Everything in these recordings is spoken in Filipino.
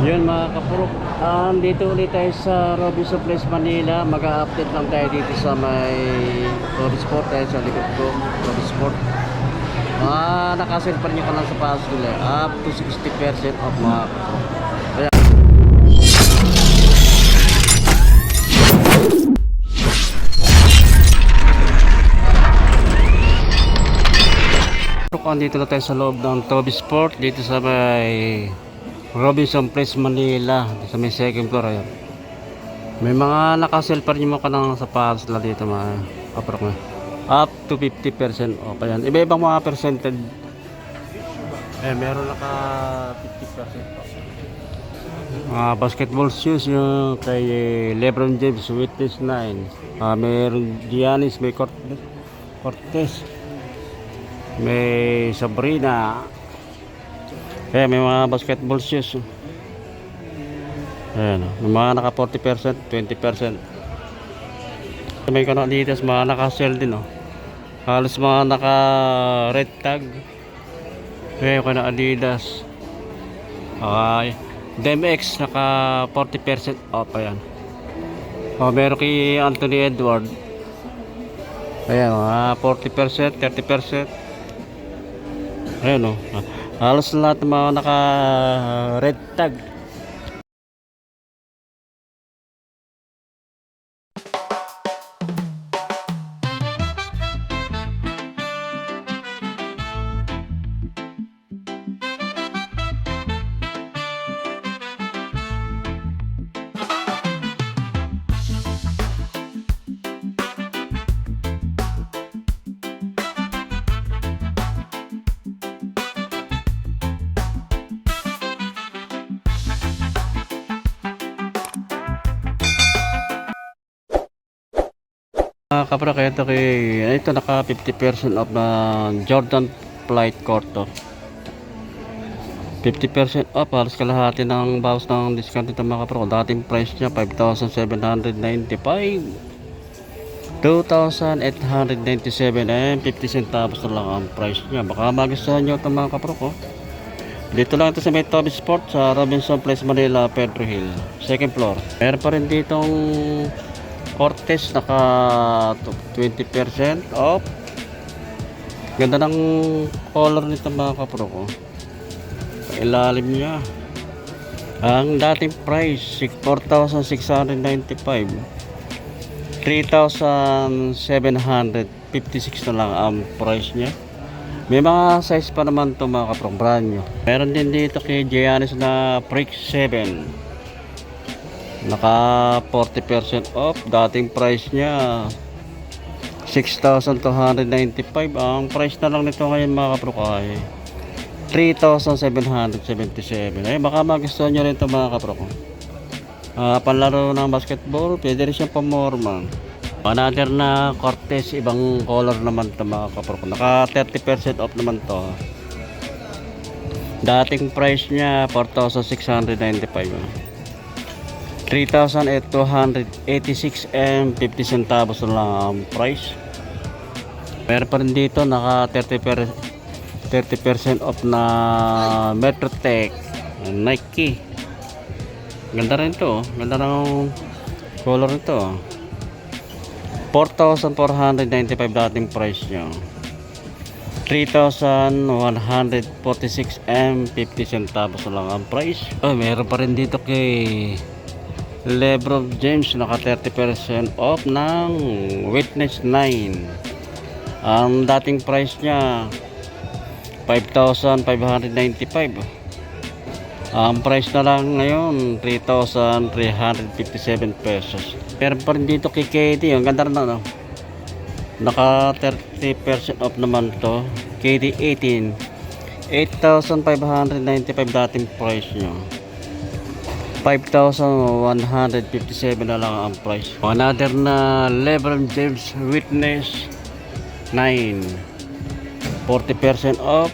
Yun mga kapurok, dito ulit tayo sa Robinson Place, Manila. Mag-a-update lang tayo dito sa may Robbie Sport tayo sa likod ko, Robbie Sport. Nakasil pa rin yung kalang sa pass nila, up to 60% off mga kapurok. Kaya dito na tayo sa loob ng Robbie Sport dito sa may Robinson Place, Manila, sa may second floor. Ayan. May mga nakasell pa rin yung mga kanang sapatos na dito mga kaprok na. Up to 50% off. Ayan. Iba-ibang mga percentage. Meron naka 50% off. Mga basketball shoes yung kay Lebron James, Witness 9. Meron Giannis, may Cortez. May Sabrina. May mga basketball shoes. Ayan, may mga naka 40%, 20%. May kanang Adidas, mga naka-sell din, oh. Halos mga naka red tag. Kanang Adidas. DMX naka 40% off. Ayan. Meron kay Anthony Edward. Ayan, 40%, 30%. Ayan, oh. Halos lahat ng mga naka red tag. Kapra kaya ito naka 50% off na Jordan Flight Court to. 50% off, halos kalahati ng bawas ng discount ito mga kapra. Dating price niya 5,795, 2,897 and 50 centavos na lang ang price niya. Baka magustuhan nyo ito mga kapra ko. Dito lang ito sa may Robbie Sport sa Robinson Place, Manila, Pedro Hill, second floor. Meron pa rin ditong Cortez naka 20% off. Ganda ng color nito mga kapro ko. Ilalim niya. Ang dating price 4,695, 3,756 na lang ang price niya. May mga size pa naman to mga kapro, brand new. Meron din dito kay Giannis na Freak 7, naka 40% off. Dating price niya 6,295. Ang price na lang nito ngayon mga kaprokay 3,777. Baka magustuhan nyo rin ito mga kaproko. Panlaro ng basketball, pwede rin siyang pamorman. Another na Cortez, ibang color naman ito mga kaproko. Naka 30% off naman to. Dating price niya 4,695, 3,286 and 50 centavos na lang ang price. Meron pa rin dito naka 30% off na Metrotech Nike. Ganda rin to, ganda ng color nito. 4,495 dating price niya, 3,146 and 50 centavos na lang ang price. Meron pa rin dito kay Lebron James naka 30% off ng Witness 9. Ang dating price niya 5,595. Ang price na lang ngayon 3,357 pesos. Pero pa rin dito kay KD, ang ganda na, no? Naka 30% off naman to. KD 18, 8,595 dating price niya, 5,157 na lang ang price. Another na Lebron James Witness 9, 40% off,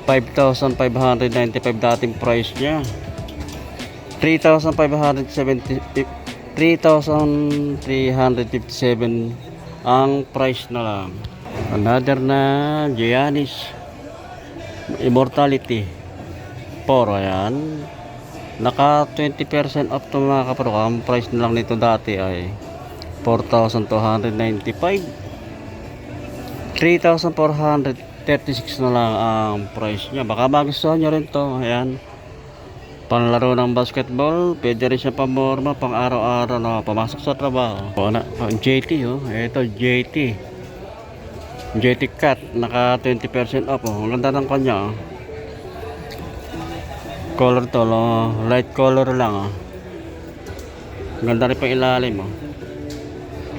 5,595 dating price niya, 3,357 ang price na lang. Another na Giannis Immortality 4, ayan, Naka 20% off to mga kapro. Ang price na lang nito dati ay 4,295. 3,436 na lang ang price niya. Baka magustuhan nyo rin to. Ayan. Panlaro ng basketball. Pwede rin siya pamorma pang araw-araw na pamasok sa trabaho. O na, JT oh. Ito JT. JT Cat. Naka 20% off oh. Ang ganda ng kanya oh. Color to, light color lang oh. Ganda rin pang ilalim oh.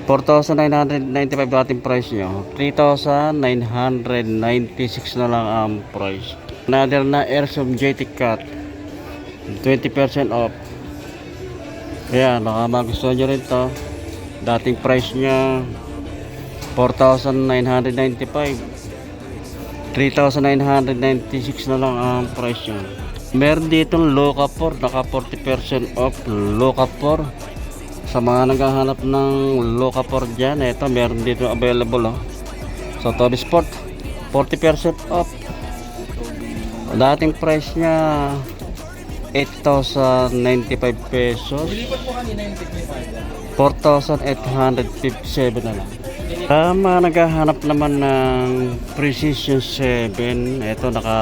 4,995 dating price nyo. 3,996 na lang ang price. Another na Airsoft JT Cat. 20% off. Kaya baka magustuhan nyo rin to. Dating price nya 4,995. 3,996 na lang ang price nya. Meron ditong Locapor. Naka 40% off. Locapor. Sa mga naghahanap ng Locapor dyan, ito meron dito available oh. So Toby Sport 40% off. Dating price nya 8,095 pesos. 4,857 na lang. Sa mga naghahanap naman ng Precision 7, ito naka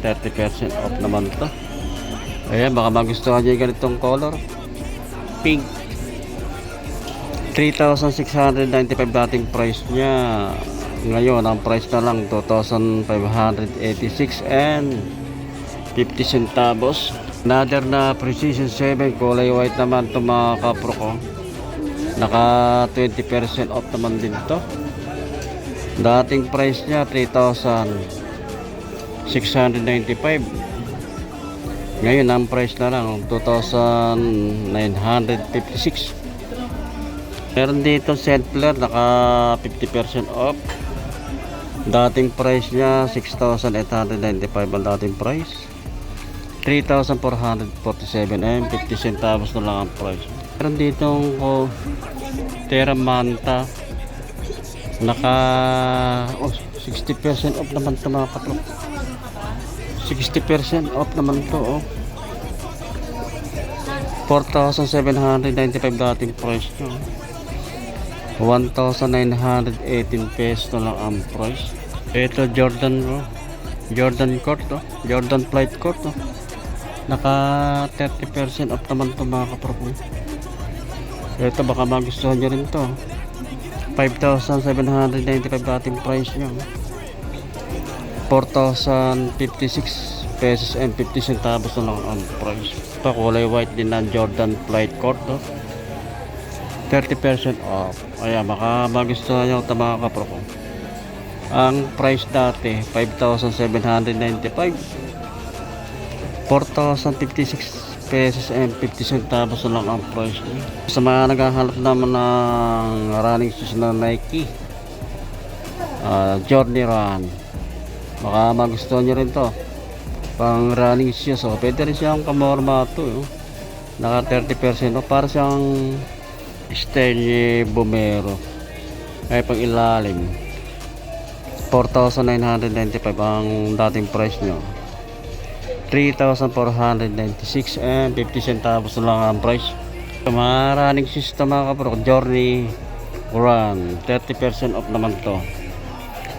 30% off naman to. Ayan, baka magustuhan nyo yung ganitong color pink. 3,695 dating price nya. Ngayon ang price na lang 2,586 and 50 centavos. Another na Precision 7 kulay white naman ito mga kapro ko. Naka 20% off naman din to. Dating price nya 3,695. Ngayon ang price na lang 2,956. Meron dito set flare naka 50% off. Dating price nya 6,895 ang dating price. 3,447 and 50 centavos na lang ang price. Meron ditong Terra Manta naka 60% off naman ito mga kapro. 60% off naman ito oh. 4,795 dating price nyo. 1,918 pesos na lang ang price. Ito Jordan oh. Jordan court oh. Jordan flight court oh. Naka 30% off naman ito mga kapro. Ito baka magustuhan nyo rin to. 5,795 dating price nyo. 4,056 pesos and 50 centavos na lang ang price. Ito kulay white din na Jordan flight court oh. 30% off. Ayan, baka magustuhan nyo ito mga kapro ko. Ang price dati 5,795. 4,056 pesos and 50 centavos na lang ang price niya. Sa mga naghahanap naman ng running shoes na Nike Journey Run, baka magustuhan nyo rin to pang running shoes oh. Pwede rin siyang kamormato oh. Naka 30% oh. Para siyang Stanley Bomero ay pang ilalim. 4,995 ang dating price nyo. 3,496 and 50 centavos na lang ang price. Sa mga running system mga kapro, Journey Run 30% off naman to.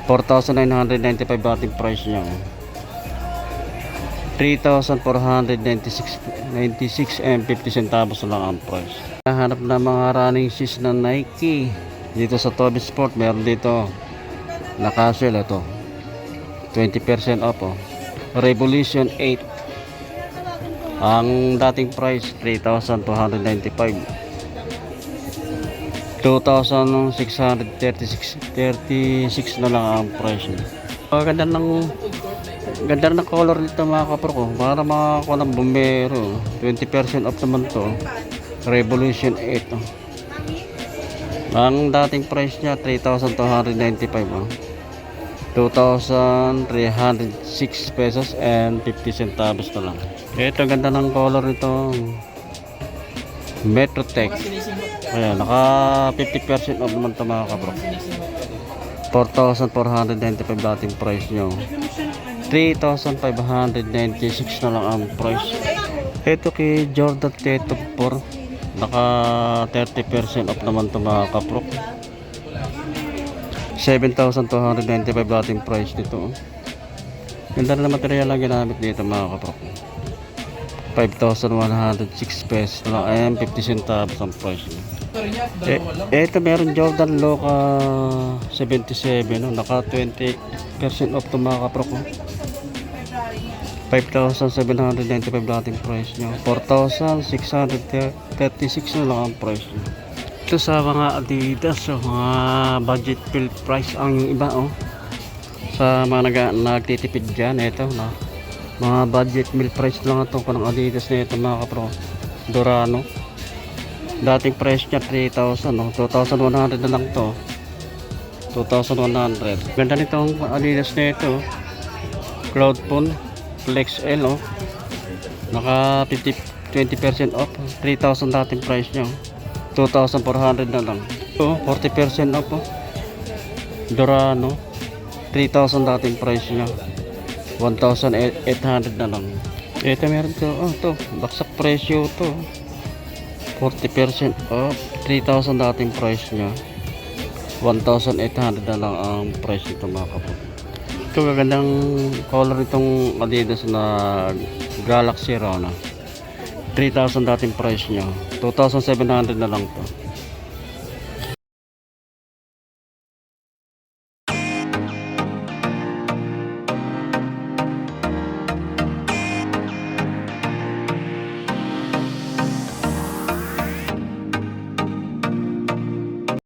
4,995 dating price nyo. 3,496 and 50 centavos na lang ang price. Hanap na mga running shoes na Nike dito sa Toby Sport. Meron dito naka-sale ito 20% off oh. Revolution 8 ang dating price 3,295. 2,636 na lang ang price niya. Ganda ng color nito mga kapro ko. Para makakuha ng bombero 20% off naman to. Revolution 8 oh. Ang dating price niya 3,295 oh. 2,306 pesos and 50 centavos na lang. Ito ganda ng color nito Metrotech. Ayan, naka 50% off naman ito mga kapro. 4,495 dating price nyo. 3,596 na lang ang price. Ito kay Jordan Teto 4. Naka 30% off naman to mga kaprok. 7,295 dating price nito. Ganda na material ang ginamit dito mga kaprok. 5,106 pesos na lang. 50 centavos ang price niya. Ito meron Jordan Loca 77, no? Naka 20% off to mga kaprok. 5,795 dating price niya. 4,636 na lang ang price niya. Ito sa mga Adidas, mga budget build price ang yung iba, sa mga nagtitipid dyan. Ito na mga budget meal price lang ito ng Adidas na ito mga kapro. Dorano, dating price niya 3,000, 2,100 na lang to. 2,100. Ganda nitong Adidas na ito. Cloudphone Flex L, naka 20% off. 3,000 dating price niya. 2,400 na lang. 40% off. Dorano 3,000 dating price niya. 1,800 na lang. Ito meron to, to baksak presyo to. 40% off. 3,000 dating price niya. 1,800 na lang ang price nito mga kapatid. Ito gagandang color itong Adidas na Galaxy Rona. 3,000 dating price niya. 2,700 na lang to.